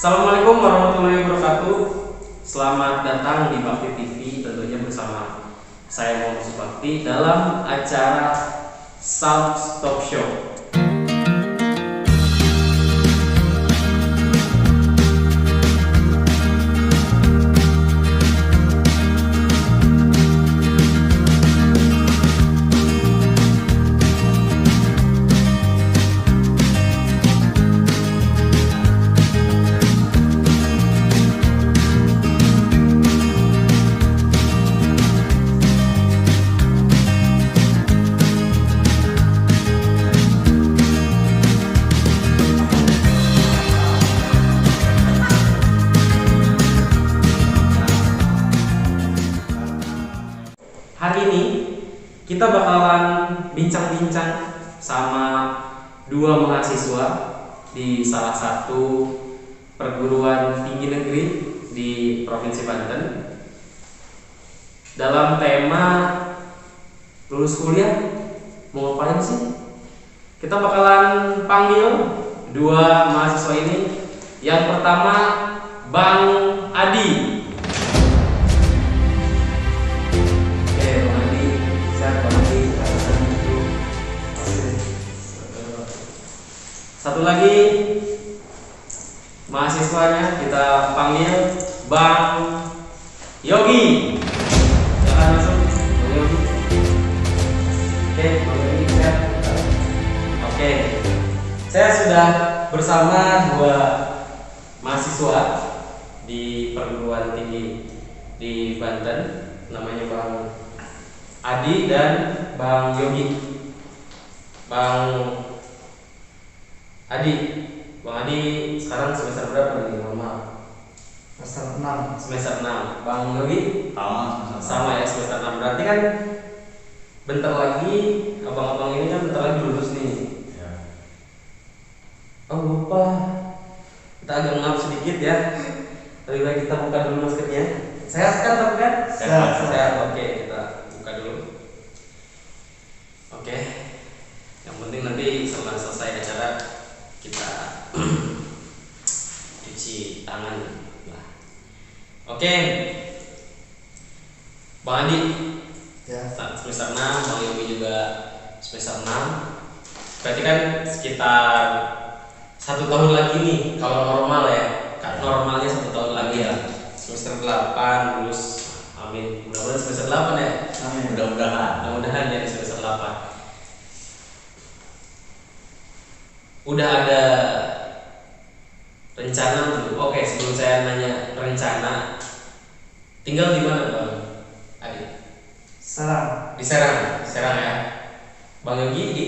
Assalamualaikum warahmatullahi wabarakatuh. Selamat datang di Bakti TV, tentunya bersama saya Muhammad Bakti dalam acara South Talk Show. Hari ini kita bakalan bincang-bincang sama dua mahasiswa di salah satu perguruan tinggi negeri di Provinsi Banten dalam tema lulus kuliah mau ngapain sih? Kita bakalan panggil dua mahasiswa ini. Yang pertama Bang Adi. Satu lagi mahasiswanya kita panggil Bang Yogi. Silakan masuk, Bang Yogi. Oke, Bang Yogi siap. Oke, saya sudah bersama dua mahasiswa di perguruan tinggi di Banten, namanya Bang Adi dan Bang Yogi. Bang Adi sekarang semester berapa nih? Normal Semester 6. semester 6. Bang Yogi sama ya, semester 6. Berarti kan bentar lagi abang-abang ini kan bentar lagi lulus nih ya. Oh lupa, kita agak ngap sedikit ya. Lebih baik kita buka dulu maskernya. Sehat kan tapi kan? Sehat. Oke, kita buka dulu. Oke, yang penting nanti setelah selesai acara kita cuci tangan lah. Oke, Bang Adi Ya. semester 6, Bang Yogi juga semester 6. Berarti kan sekitar 1 tahun lagi nih kalau normal ya. Kan normalnya 1 tahun lagi ya. Semester 8 lulus. Amin. Mudah-mudahan semester 8 ya. Amin. Mudah-mudahan ya di semester 8. Udah ada rencana belum? Oke, sebelum saya nanya rencana, tinggal di mana Bang Adi? Serang. Di Serang ya. Bang Yogi di?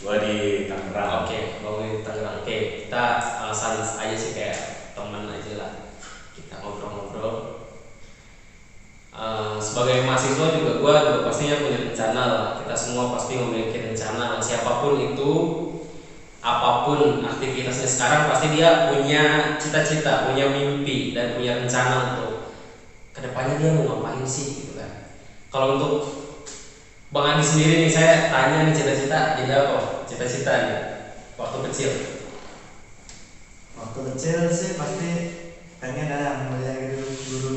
Gua di Tangerang. Oke, Bang Yogi di Tangerang. Oke, kita alasan aja sih kayak teman aja lah. Kita ngobrol-ngobrol. Sebagai mahasiswa juga gua juga pastinya punya rencana lah. Kita semua pasti memiliki rencana. Siapapun itu, apapun aktivitasnya sekarang pasti dia punya cita-cita, punya mimpi dan punya rencana untuk kedepannya dia mau ngapain sih gitu kan. Kalau untuk Bang Adi sendiri nih, saya tanya nih, cita-cita jadi apa? Cita-cita nih waktu kecil. Waktu kecil sih pasti pengen ada mulia gitu, guru.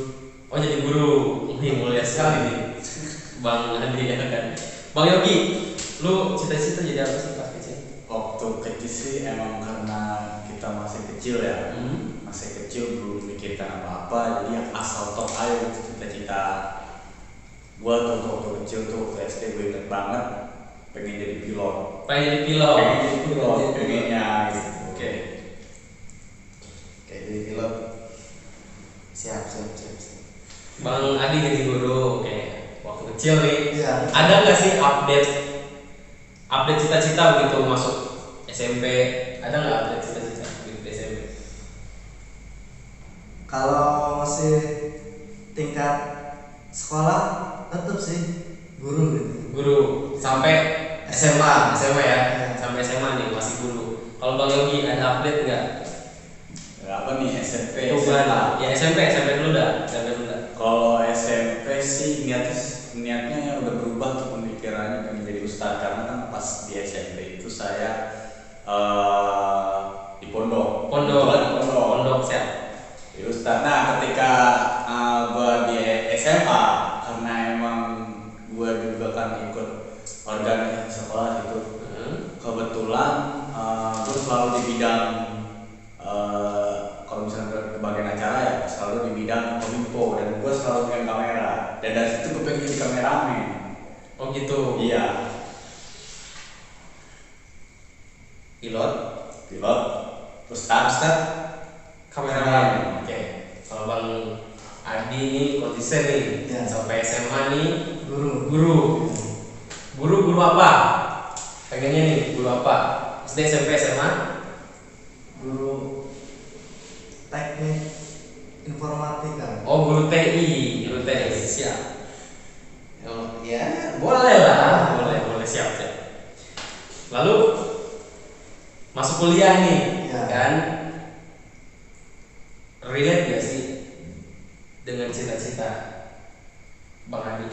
Oh jadi guru, ini mulia sekali nih Bang Adi ya kan. Bang Yogi, lu cita-cita jadi apa sih pas kecil? Waktu kecil sih emang karena kita masih kecil ya, masih kecil belum mikirkan apa-apa, jadi yang asal tok ayo cita-cita. Gua tuh waktu kecil tuh waktu SD gue inget banget pengen jadi pilot. Pengennya gitu. Oke. Kayak jadi pilot. Siap. Bang Adi jadi guru, oke. Waktu kecil nih, Iya. ada nggak sih update cita-cita begitu masuk SMP? Ada nggak update cita-cita begitu di SMP? Kalau masih tingkat sekolah tetap sih guru gitu. Guru sampai SMA ya? Iya. Sampai SMA nih masih guru. Kalau Bang Yogi ada update nggak? Apa nih SMP? Perubahan. Ya SMP dulu dah. Kalau SMP sih niatnya udah berubah tuh pemikirannya pengen jadi ustadz, karena kan pas di SMP itu saya di pondok. Pondok siap. Sultan. Nah, ketika gua di SMA, karena emang gua juga kan ikut organisasi sekolah gitu. Kebetulan gua selalu di bidang kalau misalnya ke bagian acara ya selalu di bidang kominfo, dan gua selalu pegang kamera. Dan dari situ gua pengen jadi kameramen. Oh gitu. Iya. Pilot, Terus Ustad, kameramen. Oke. Kalau Bang Adi nih kontiser nih, Ya. sampai SMA nih Guru. Guru apa? Pengennya nih guru apa? SD, SMP, SMA? Guru teknik informatika. Oh, guru TI, siap. Oh, ya, boleh lah, boleh siap. Lalu masuk kuliah nih, Ya. kan? Relate gak sih dengan cita-cita Bang Adi?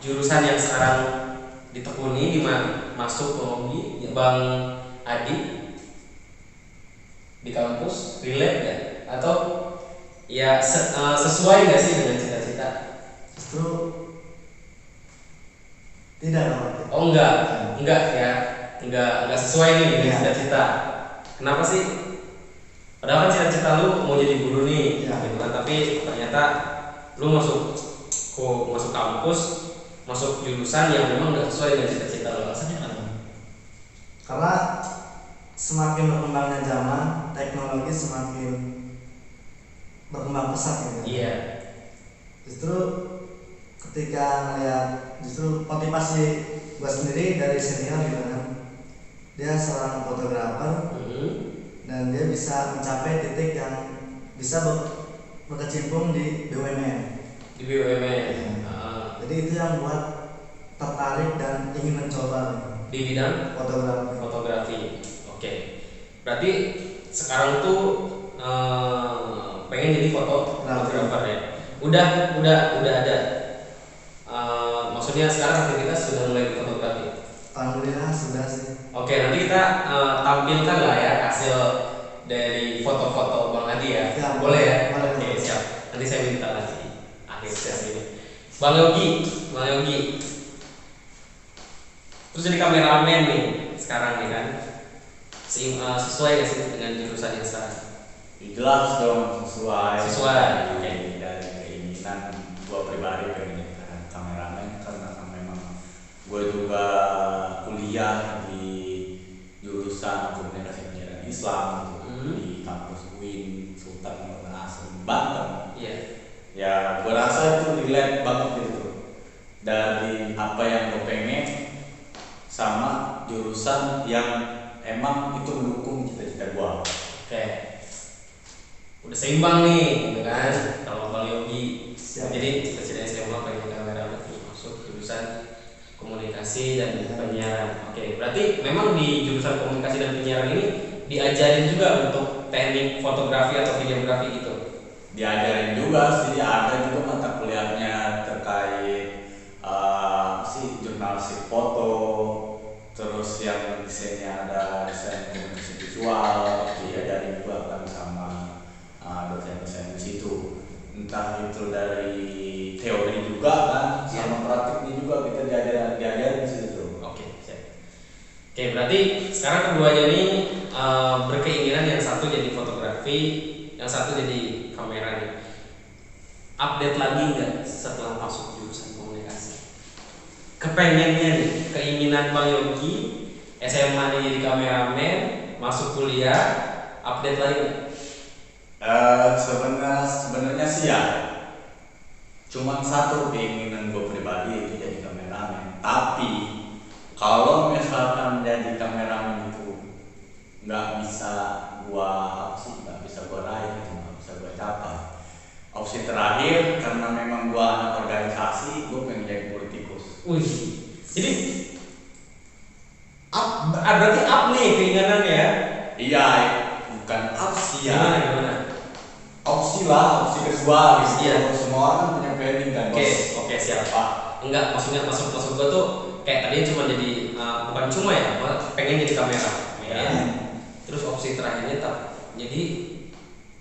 Jurusan yang sekarang ditekuni di masuk ke Bang Adi di kampus relate gak? Atau ya sesuai gak sih dengan cita-cita? Justru tidak dong. Oh enggak ya, enggak sesuai nih dengan Iya. cita-cita. Kenapa sih? Padahal kan cita-cita lu mau jadi guru nih, Iya. gitu kan? Tapi ternyata lu masuk kampus, masuk jurusan yang memang enggak sesuai dengan cita-cita lu. Alasannya apa? Karena semakin berkembangnya zaman, teknologi semakin berkembang pesat gitu. Iya. Justru ketika melihat justru motivasi gue sendiri dari senior gitu kan, dia seorang fotografer dan dia bisa mencapai titik yang bisa berkecimpung di BUMN. Di BUMN. Jadi itu yang buat tertarik dan ingin mencoba gitu, Di bidang fotografi. fotografi. Oke. Berarti sekarang tuh pengen jadi fotografer ya. Udah ada. Maksudnya sekarang aktivitas sudah mulai di fotografi. Alhamdulillah sudah sih. Oke, nanti kita tampilkan lah ya hasil dari foto-foto Bang Adi ya. Ya, boleh ya? boleh. Oke, siap. Nanti saya minta lagi akhir sesi ini. Bang Yogi. Terus jadi kameramen nih sekarang nih kan. Sesuai gak sih dengan jurusan yang sekarang? jelas dong sesuai. Oke. Dari keinginan gua pribadi pengen jadi kameramen, karena memang gua juga kuliah di jurusan komunikasi penyiaran Islam di kampus UIN Sultan Hasanuddin Banten. Iya. Ya gua rasa itu relate banget gitu dari apa yang gua pengen sama jurusan yang emang itu mendukung cita-cita gua. Oke. Udah seimbang nih, gitu kan? Kalau Bang Yogi, jadi cita-cita SMA pengen kameramen terus masuk jurusan komunikasi dan penyiaran. Oke, berarti memang di jurusan komunikasi dan penyiaran ini diajarin juga untuk teknik fotografi atau videografi gitu. Diajarin juga sih, ada juga mata kuliahnya terkait jurnalistik foto, terus yang desainnya ada desain komunikasi visual, diajarin juga kan sama dosen-dosen di situ. Entah itu dari teori juga kan, sama praktiknya juga kita diajarin di situ. Oke, siap. Oke, berarti sekarang keduanya ini berkeinginan yang satu jadi fotografi, yang satu jadi kamera nih. Update lagi nggak setelah masuk jurusan komunikasi? Kepengennya nih, keinginan Bang Yogi SMA nih jadi kameramen, masuk kuliah, update lagi nggak? Sebenarnya sih ya, cuman satu keinginan gue pribadi itu jadi kameramen. Tapi kalau misalkan jadi kameramen itu nggak bisa nggak bisa gua raih, nggak bisa gua capai. Opsi terakhir, karena memang gua anak organisasi, gua pengen jadi politikus. Wih, jadi berarti up nih keinginannya ya? Iya, bukan opsi ya. Gimana? Opsi lah, opsi kedua gitu. Iya. Semua orang punya planning kan. Oke, siap Pak. Enggak, maksudnya maksud gua tuh kayak tadi cuma jadi bukan cuma ya, pengen jadi kamera. Ya. Terus opsi terakhirnya tak jadi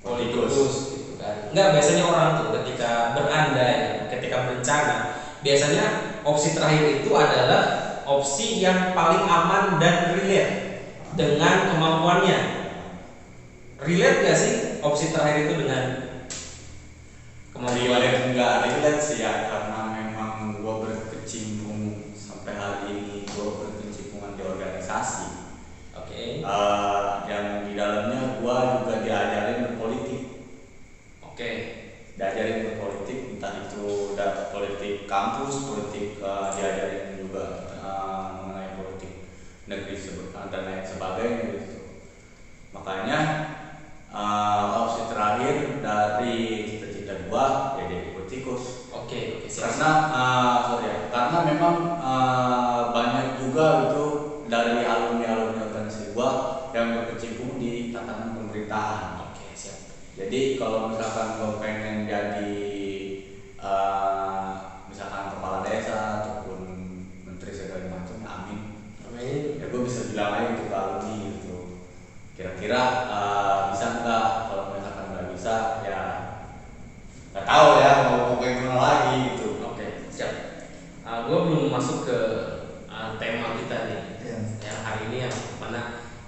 Politikus. politikus gitu kan. Enggak, biasanya orang tuh ketika berandai, ketika berencana, biasanya opsi terakhir itu adalah opsi yang paling aman dan relate dengan kemampuannya. Relate gak sih opsi terakhir itu dengan kemampuannya? Enggak relate sih ya, karena memang gue berkecimpung sampai hari ini, gue berkecimpungan di organisasi. Oke. Yang di dalamnya gue juga diajarin berpolitik. Oke. Diajarin berpolitik, entah itu politik kampus, politik diajarin juga mengenai politik negeri dan lain sebagainya gitu. Makanya opsi terakhir dari cita-cita gua ya jadi politikus. Oke. Karena memang banyak juga gitu dari alumni organisasi gua yang berkecimpung di tatanan pemerintahan. Oke, siap. Jadi kalau misalkan gua pengen jadi misalkan kepala desa ataupun menteri segala macam, amin. Ya gue bisa bilang aja untuk alumni gitu. Kira-kira bisa nggak? Kalau misalkan nggak bisa, ya nggak tahu ya mau gimana lagi gitu. Oke, siap. Gue belum masuk ke tema kita nih. Iya. Yang hari ini yang mana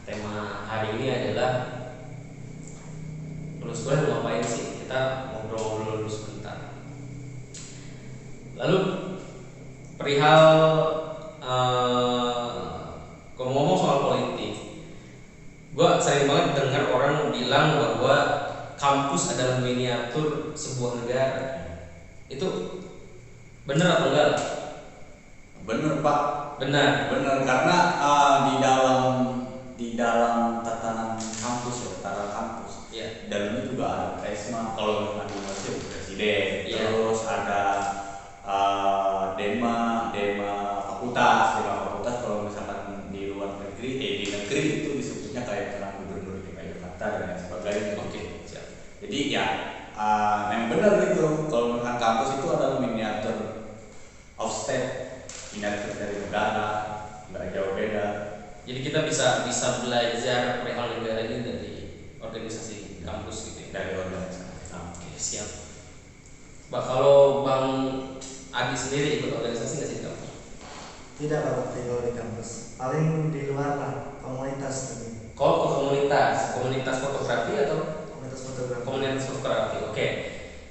tema hari ini adalah lulus kuliah mau ngapain sih? Kita ngobrol dulu sebentar. Lalu perihal ngomong soal politik, gue sering banget dengar orang bilang bahwa kampus adalah miniatur sebuah negara. Itu benar atau enggak? Bener Pak. Benar. Karena di dalam tatanan kampus ya, tatanan kampus. Iya. Dalamnya juga ada presma, kalau misalkan di universitas presiden. Iya. Terus ada dema fakultas kalau misalkan di luar negeri, di negeri itu disebutnya kayak gubernur DKI Jakarta dan lain sebagainya. Oke, siap. Jadi ya memang benar itu, kalau misalkan kampus itu adalah miniatur of state, miniatur dari negara, nggak jauh beda. Jadi kita bisa belajar perihal negara ini dari organisasi kampus gitu ya. Dari organisasi. Oke, siap. Kalau Bang Adi sendiri ikut organisasi nggak sih di kampus? Tidak Pak, kalau di kampus. Paling di luar lah, komunitas tadi. Kalau ke komunitas fotografi atau Komunitas fotografi. komunitas fotografi. Oke.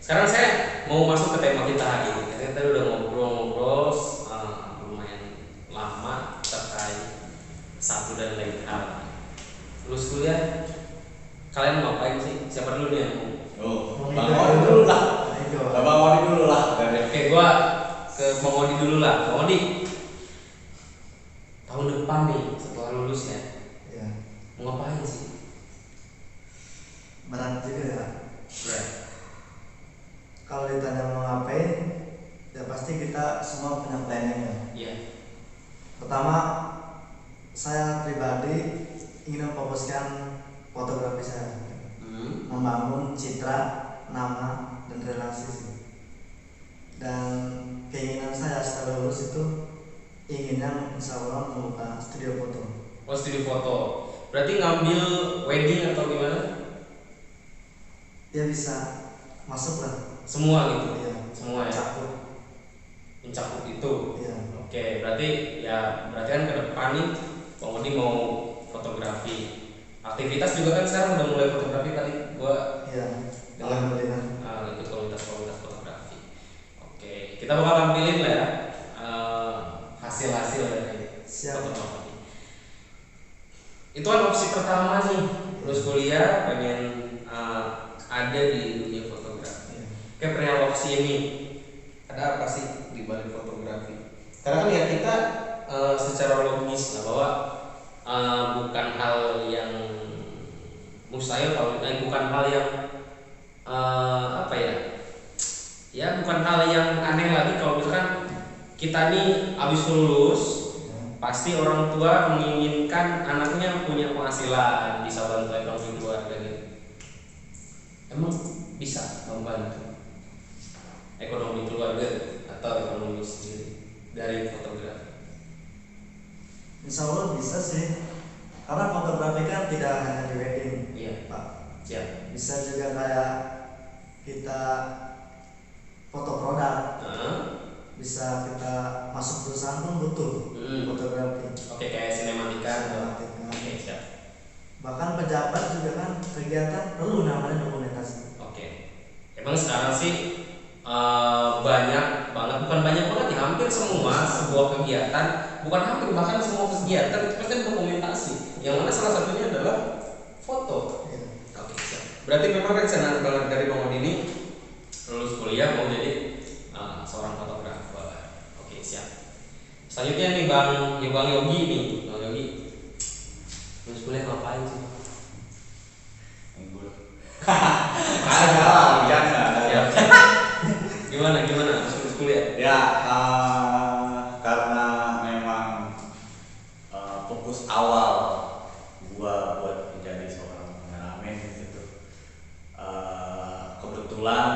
Sekarang saya mau masuk ke tema kita hari ini. Kita udah ngobrol lumayan lama terkait satu dan lain hal. Lulus kuliah, kalian mau ngapain sih? Siapa dulu nih yang Bang Odi dulu lah. Bang Odi dulu lah. Oke, gua ke Bang Odi dulu lah. Bang Odi, tahun depan nih setelah lulus ya, Ya, mau ngapain sih? berat juga ya. Berat. Kalau ditanya mau ngapain, ya pasti kita semua punya planning ya. Iya. Pertama, saya pribadi ingin memfokuskan fotografi saya, membangun citra, nama, dan relasi sih. Dan keinginan saya setelah lulus itu inginnya insya Allah membuka studio foto. Oh, studio foto. Berarti ngambil wedding atau gimana? Ya bisa masuk lah. Semua gitu. Ya, Semua ya. Mencakup itu. Ya. Oke, berarti kan ke depan nih Bang Odi mau fotografi. Aktivitas juga kan sekarang udah mulai fotografi tadi. Gua Ya. dengan Alhamdulillah. ikut komunitas fotografi. Oke, kita bakal tampilin lah ya hasil-hasil dari Siap. fotografi. Itu kan opsi pertama nih, lulus kuliah pengen ada di dunia fotografi. Ya. Kayak perihal opsi ini, ada apa sih di balik fotografi? Karena kan ya kita secara logis lah bahwa bukan hal yang mustahil, bukan hal yang apa ya? Ya bukan hal yang aneh lagi kalau misalkan kita nih abis lulus, pasti orang tua menginginkan anaknya punya penghasilan, bisa bantu ekonomi keluarga gitu. Emang bisa membantu ekonomi keluarga atau ekonomi sendiri dari fotografi? Insya Allah bisa sih. Karena fotografi kan tidak hanya di wedding, Iya, Pak. siap. Bisa juga kayak kita foto produk, Heeh. bisa kita masuk perusahaan pun butuh fotografi. Oke, kayak sinematika. Sinematika. Oke, siap. Bahkan pejabat juga kan kegiatan perlu namanya dokumentasi. Oke. Emang sekarang sih banyak banget, bukan banyak banget ya, hampir semua sebuah kegiatan, bukan hampir, bahkan semua kegiatan itu pasti ada dokumentasi. Yang mana salah satunya adalah foto. Ya. Oke, siap. Berarti memang rencana banget dari Bang Odi ini lulus kuliah mau jadi seorang fotografer. Oke, siap. Selanjutnya nih Bang Yogi nih, Bang Yogi. Lulus kuliah ngapain sih? Gimana lulus kuliah? Ya, karena memang fokus awal gua buat menjadi seorang kameramen gitu. Kebetulan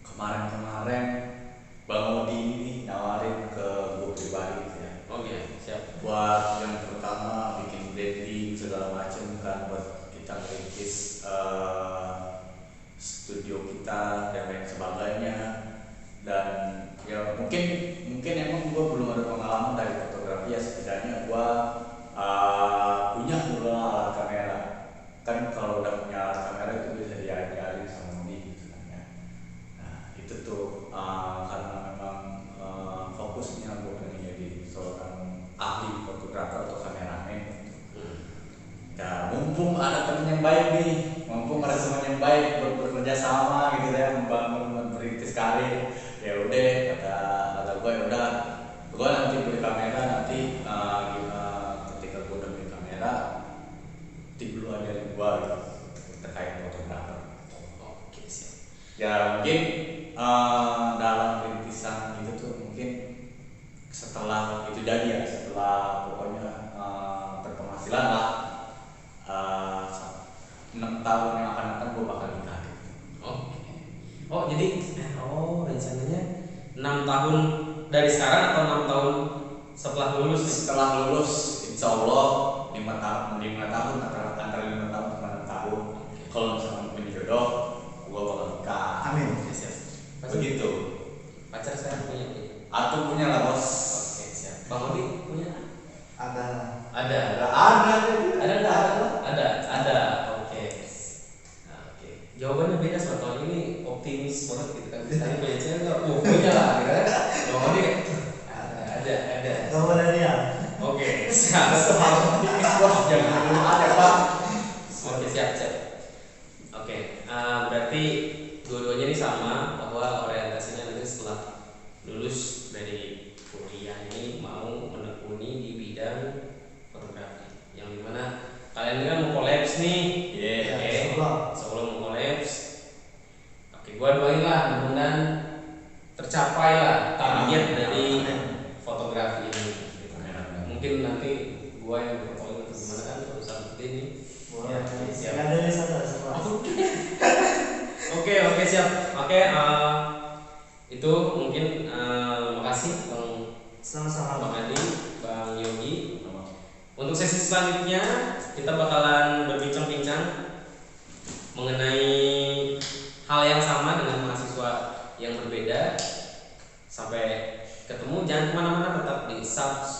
kemarin Bang Odi ini nawarin ke gua pribadi gitu ya. Oke, siap. Buat yang pertama bikin branding segala macam kan, buat kita merintis studio kita dan lain sebagainya. Dan ya mungkin emang gua belum ada pengalaman dari fotografi, ya setidaknya gua punya dulu alat kamera. Kan kalau udah punya alat kamera itu bisa diajarin sama Odi gitu kan ya. Nah itu tuh karena memang fokusnya gua pengen jadi seorang ahli fotografer atau kameramen. Ya mumpung ada teman yang baik nih, mumpung ada teman yang baik bekerja sama gitu ya, membangun merintis karir. Ya udah kata gue, ya udah gue nanti beli kamera, nanti ketika gue udah beli kamera tip dulu aja dari gue gitu terkait fotografer. Oke, siap. Ya mungkin dalam rintisan itu tuh mungkin setelah itu jadi ya, setelah pokoknya berpenghasilan lah 6 tahun yang akan datang gue bakal nikah. Oke. Oh, jadi rencananya 6 tahun dari sekarang atau 6 tahun setelah lulus nih? Setelah lulus insya Allah 5 tahun antara 5 tahun sama 6 tahun. Kalau misalnya punya jodoh gue bakal nikah. Amin. Siap. Begitu. Pacar saya punya. Atau punya lah bos. Oke, siap. Bang Odi punya? Ada. Ada. Ada. Oke. Nah, oke. Jawabannya beda sama tahun ini, optimis banget gitu kan. Tadi punya cewek enggak? Punya lah gitu kan. Bang Odi ada. Kamu ada dia. Oke, siap. Optimis bos, jangan belum ada pak. Oke, siap. Oke, berarti dua-duanya ini sama, bahwa orientasinya nanti setelah lulus dari kuliah ini mau menekuni di bidang fotografi, yang dimana kalian ini kan mau collabs nih. Iya. Oke, sebelum mau collabs, oke, gua doain lah mudah-mudahan tercapai lah target dari fotografi ini gitu. Mungkin nanti gua yang berfoto atau gimana kan urusan seperti ini. Boleh. Siap. Nggak ada list ada sekolah. Oke, siap. Oke, itu mungkin makasih Bang Sama-sama. Bang Adi, Bang Yogi. Untuk sesi selanjutnya kita bakalan berbincang-bincang mengenai hal yang sama dengan mahasiswa yang berbeda. Sampai ketemu, jangan kemana-mana, tetap di Subs